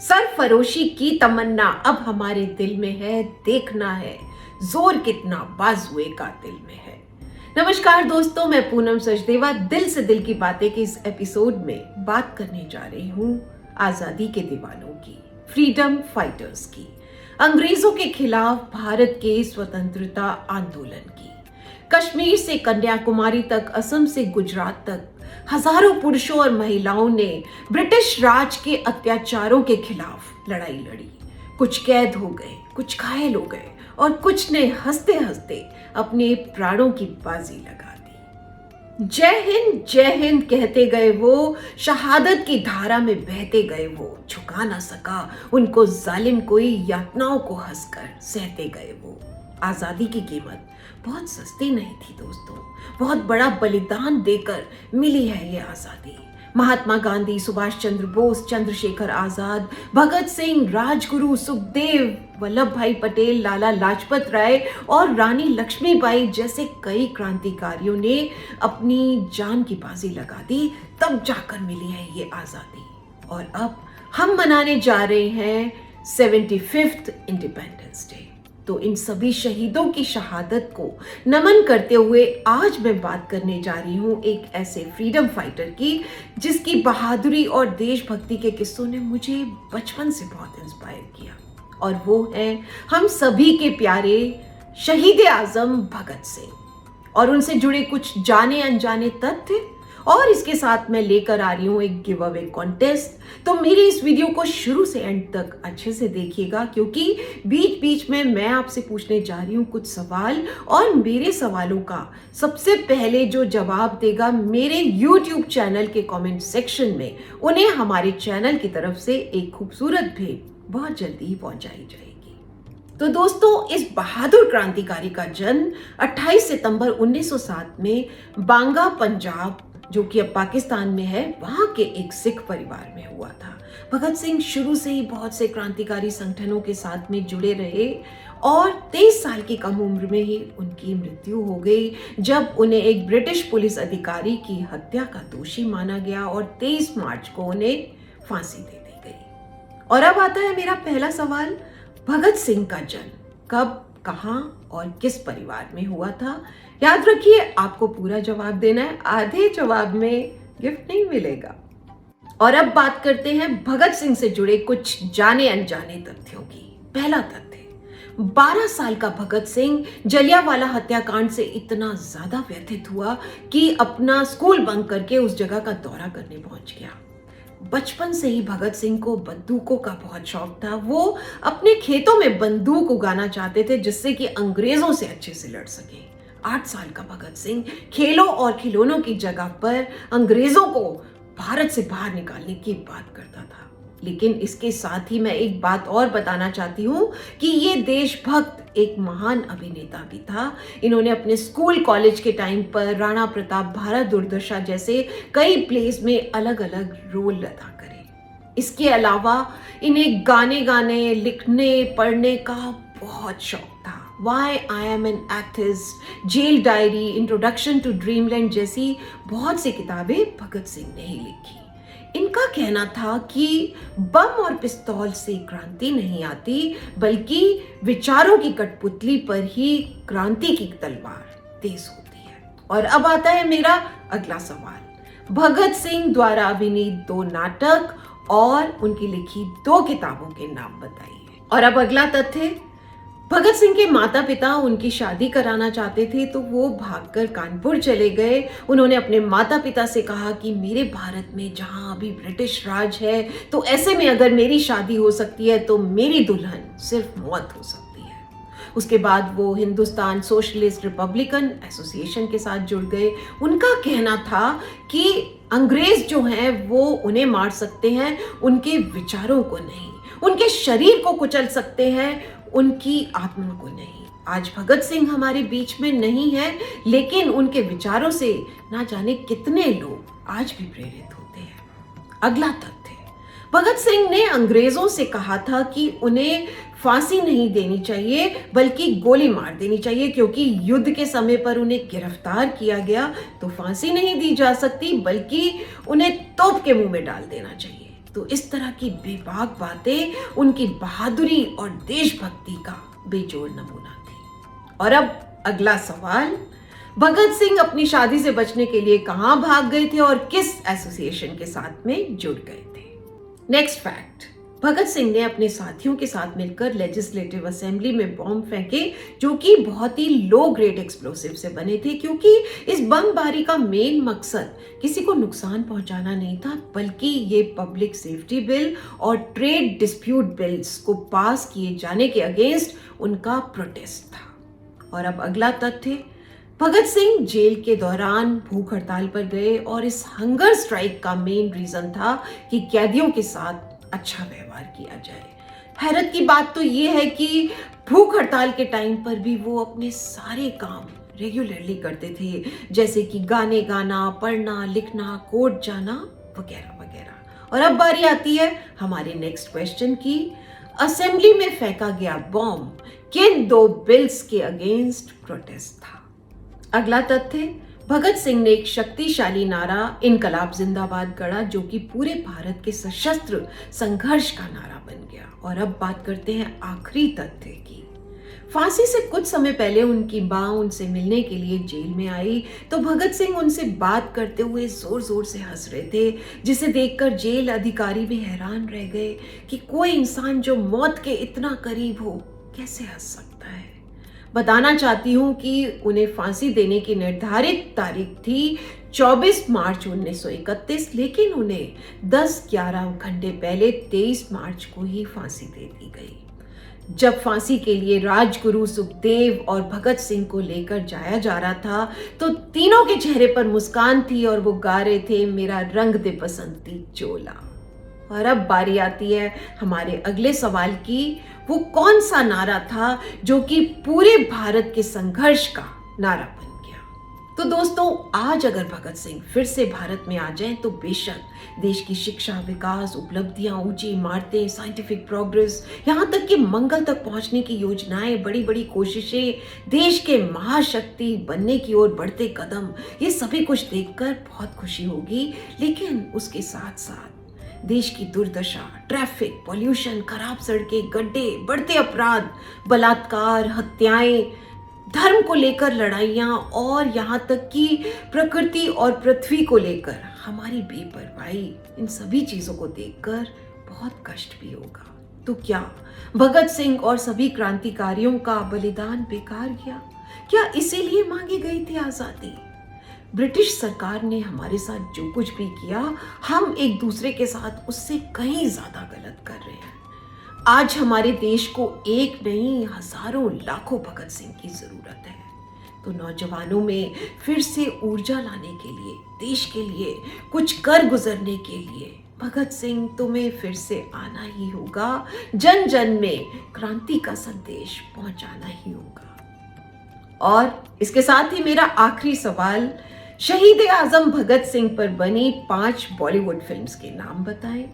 सरफरोशी की तमन्ना अब हमारे दिल में है, देखना है जोर कितना बाजुए कातिल में है। नमस्कार दोस्तों, मैं पूनम सचदेवा दिल से दिल की बातें के इस एपिसोड में बात करने जा रही हूँ आजादी के दीवानों की, फ्रीडम फाइटर्स की, अंग्रेजों के खिलाफ भारत के स्वतंत्रता आंदोलन की। कश्मीर से कन्याकुमारी तक, असम से गुजरात तक हजारों पुरुषों और महिलाओं ने ब्रिटिश राज के अत्याचारों के खिलाफ लड़ाई लड़ी। कुछ कैद हो गए, कुछ घायल हो गए और कुछ ने हंसते हंसते अपने प्राणों की बाजी लगा दी। जय हिंद कहते गए वो, शहादत की धारा में बहते गए वो, झुका ना सका उनको जालिम कोई, यातनाओं को हंसकर सहते गए वो। आजादी की कीमत बहुत सस्ती नहीं थी दोस्तों, बहुत बड़ा बलिदान देकर मिली है ये आजादी। महात्मा गांधी, सुभाष चंद्र बोस, चंद्रशेखर आजाद, भगत सिंह, राजगुरु, सुखदेव, वल्लभ भाई पटेल, लाला लाजपत राय और रानी लक्ष्मीबाई जैसे कई क्रांतिकारियों ने अपनी जान की बाजी लगा दी, तब जाकर मिली है ये आजादी। और अब हम मनाने जा रहे हैं 75th इंडिपेंडेंस डे। तो इन सभी शहीदों की शहादत को नमन करते हुए आज मैं बात करने जा रही हूँ एक ऐसे फ्रीडम फाइटर की जिसकी बहादुरी और देशभक्ति के किस्सों ने मुझे बचपन से बहुत इंस्पायर किया, और वो है हम सभी के प्यारे शहीद आजम भगत सिंह और उनसे जुड़े कुछ जाने अनजाने तथ्य। और इसके साथ मैं लेकर आ रही हूँ एक गिव अवे कॉन्टेस्ट। तो मेरी इस वीडियो को शुरू से एंड तक अच्छे से देखिएगा, क्योंकि बीच बीच में मैं आपसे पूछने जा रही हूँ कुछ सवाल, और मेरे सवालों का सबसे पहले जो जवाब देगा मेरे YouTube चैनल के कमेंट सेक्शन में, उन्हें हमारे चैनल की तरफ से एक खूबसूरत भेंट बहुत जल्दी ही पहुंचाई जाएगी। तो दोस्तों, इस बहादुर क्रांतिकारी का जन्म 28 सितंबर 1907 में बांगा, पंजाब, जो कि अब पाकिस्तान में है, वहां के एक सिख परिवार में हुआ था। भगत सिंह शुरू से ही बहुत से क्रांतिकारी संगठनों के साथ में जुड़े रहे और 23 साल की कम उम्र में ही उनकी मृत्यु हो गई, जब उन्हें एक ब्रिटिश पुलिस अधिकारी की हत्या का दोषी माना गया और 23 मार्च को उन्हें फांसी दे दी गई। और अब आता है मेरा पहला सवाल, भगत सिंह का जन्म कब, कहां और किस परिवार में हुआ था? याद रखिए, आपको पूरा जवाब देना है, आधे जवाब में गिफ्ट नहीं मिलेगा। और अब बात करते हैं भगत सिंह से जुड़े कुछ जाने अनजाने तथ्यों की। पहला तथ्य, 12 साल का भगत सिंह जलियांवाला हत्याकांड से इतना ज्यादा व्यथित हुआ कि अपना स्कूल बंक करके उस जगह का दौरा करने पहुंच गया। बचपन से ही भगत सिंह को बंदूकों का बहुत शौक था। वो अपने खेतों में बंदूक उगाना चाहते थे जिससे कि अंग्रेजों से अच्छे से लड़ सके। 8 साल का भगत सिंह खेलों और खिलौनों की जगह पर अंग्रेजों को भारत से बाहर निकालने की बात करता था। लेकिन इसके साथ ही मैं एक बात और बताना चाहती हूँ कि ये देशभक्त एक महान अभिनेता भी था। इन्होंने अपने स्कूल कॉलेज के टाइम पर राणा प्रताप, भारत दुर्दशा जैसे कई प्लेस में अलग अलग रोल अदा करे। इसके अलावा इन्हें गाने गाने, लिखने, पढ़ने का बहुत शौक था। Why I am an Atheist, jail diary, introduction to dreamland जैसी बहुत सी किताबें भगत सिंह ने ही लिखी। इनका कहना था कि बम और पिस्तौल से क्रांति नहीं आती, बल्कि विचारों की कठपुतली पर ही क्रांति की तलवार तेज होती है। और अब आता है मेरा अगला सवाल, भगत सिंह द्वारा अभिनीत 2 नाटक और उनकी लिखी 2 किताबों के नाम बताइए। और अब अगला तथ्य, भगत सिंह के माता पिता उनकी शादी कराना चाहते थे, तो वो भागकर कानपुर चले गए। उन्होंने अपने माता पिता से कहा कि मेरे भारत में जहां अभी ब्रिटिश राज है, तो ऐसे में अगर मेरी शादी हो सकती है तो मेरी दुल्हन सिर्फ मौत हो सकती है। उसके बाद वो हिंदुस्तान सोशलिस्ट रिपब्लिकन एसोसिएशन के साथ जुड़ गए। उनका कहना था कि अंग्रेज जो हैं वो उन्हें मार सकते हैं, उनके विचारों को नहीं। उनके शरीर को कुचल सकते हैं, उनकी आत्मा को नहीं। आज भगत सिंह हमारे बीच में नहीं है, लेकिन उनके विचारों से ना जाने कितने लोग आज भी प्रेरित होते हैं। अगला तथ्य, भगत सिंह ने अंग्रेजों से कहा था कि उन्हें फांसी नहीं देनी चाहिए बल्कि गोली मार देनी चाहिए, क्योंकि युद्ध के समय पर उन्हें गिरफ्तार किया गया तो फांसी नहीं दी जा सकती बल्कि उन्हें तोप के मुंह में डाल देना चाहिए। तो इस तरह की बेबाक बातें उनकी बहादुरी और देशभक्ति का बेजोड़ नमूना थी। और अब अगला सवाल, भगत सिंह अपनी शादी से बचने के लिए कहां भाग गए थे और किस एसोसिएशन के साथ में जुड़ गए थे? नेक्स्ट फैक्ट, भगत सिंह ने अपने साथियों के साथ मिलकर लेजिस्लेटिव असेंबली में बॉम्ब फेंके जो कि बहुत ही लो ग्रेड एक्सप्लोसिव से बने थे, क्योंकि इस बमबारी का मेन मकसद किसी को नुकसान पहुंचाना नहीं था, बल्कि ये पब्लिक सेफ्टी बिल और ट्रेड डिस्प्यूट बिल्स को पास किए जाने के अगेंस्ट उनका प्रोटेस्ट था। और अब अगला तथ्य, भगत सिंह जेल के दौरान भूख हड़ताल पर गए और इस हंगर स्ट्राइक का मेन रीजन था कि कैदियों के साथ अच्छा व्यवहार किया जाए। हैरत की बात तो ये है कि भूख हड़ताल के टाइम पर भी वो अपने सारे काम रेगुलरली करते थे, जैसे कि गाने गाना, पढ़ना, लिखना, कोर्ट जाना वगैरह वगैरह। और अब बारी आती है हमारे नेक्स्ट क्वेश्चन की, असेंबली में फेंका गया बॉम्ब किन दो बिल्स के अगेंस्ट प्रोटेस्ट था? अगला तथ्य, भगत सिंह ने एक शक्तिशाली नारा इनकलाब जिंदाबाद गढ़ा जो कि पूरे भारत के सशस्त्र संघर्ष का नारा बन गया। और अब बात करते हैं आखिरी तथ्य की। फांसी से कुछ समय पहले उनकी मां उनसे मिलने के लिए जेल में आई तो भगत सिंह उनसे बात करते हुए जोर जोर से हंस रहे थे, जिसे देखकर जेल अधिकारी भी हैरान रह गए कि कोई इंसान जो मौत के इतना करीब हो कैसे हंस सकता है। बताना चाहती हूं कि उन्हें फांसी देने की निर्धारित तारीख थी 24 मार्च 1931, लेकिन उन्हें 10-11 घंटे पहले 23 मार्च को ही फांसी दे दी गई। जब फांसी के लिए राजगुरु सुखदेव और भगत सिंह को लेकर जाया जा रहा था तो तीनों के चेहरे पर मुस्कान थी और वो गा रहे थे, मेरा रंग दे बसंती चोला। और अब बारी आती है हमारे अगले सवाल की, वो कौन सा नारा था जो कि पूरे भारत के संघर्ष का नारा बन गया? तो दोस्तों, आज अगर भगत सिंह फिर से भारत में आ जाएं तो बेशक देश की शिक्षा, विकास, उपलब्धियां, ऊंची इमारतें, साइंटिफिक प्रोग्रेस, यहाँ तक कि मंगल तक पहुंचने की योजनाएं, बड़ी बड़ी कोशिशें, देश के महाशक्ति बनने की ओर बढ़ते कदम, ये सभी कुछ देखकर बहुत खुशी होगी। लेकिन उसके साथ साथ देश की दुर्दशा, ट्रैफिक, पॉल्यूशन, खराब सड़कें, गड्ढे, बढ़ते अपराध, बलात्कार, हत्याएं, धर्म को लेकर लड़ाइयां और यहाँ तक कि प्रकृति और पृथ्वी को लेकर हमारी बेपरवाही, इन सभी चीजों को देखकर बहुत कष्ट भी होगा। तो क्या भगत सिंह और सभी क्रांतिकारियों का बलिदान बेकार गया? क्या इसीलिए मांगी गई थी आजादी? ब्रिटिश सरकार ने हमारे साथ जो कुछ भी किया, हम एक दूसरे के साथ उससे कहीं ज्यादा गलत कर रहे हैं। आज हमारे देश को एक नहीं, हजारों लाखों भगत सिंह की जरूरत है। तो नौजवानों में फिर से ऊर्जा लाने के लिए, देश के लिए कुछ कर गुजरने के लिए भगत सिंह तुम्हें फिर से आना ही होगा, जन जन में क्रांति का संदेश पहुंचाना ही होगा। और इसके साथ ही मेरा आखिरी सवाल, शहीद आजम भगत सिंह पर बनी 5 बॉलीवुड फिल्म्स के नाम बताएं।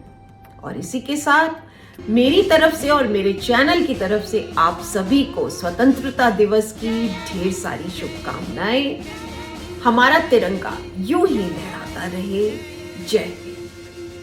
और इसी के साथ मेरी तरफ से और मेरे चैनल की तरफ से आप सभी को स्वतंत्रता दिवस की ढेर सारी शुभकामनाएं। हमारा तिरंगा यूं ही लहराता रहे। जय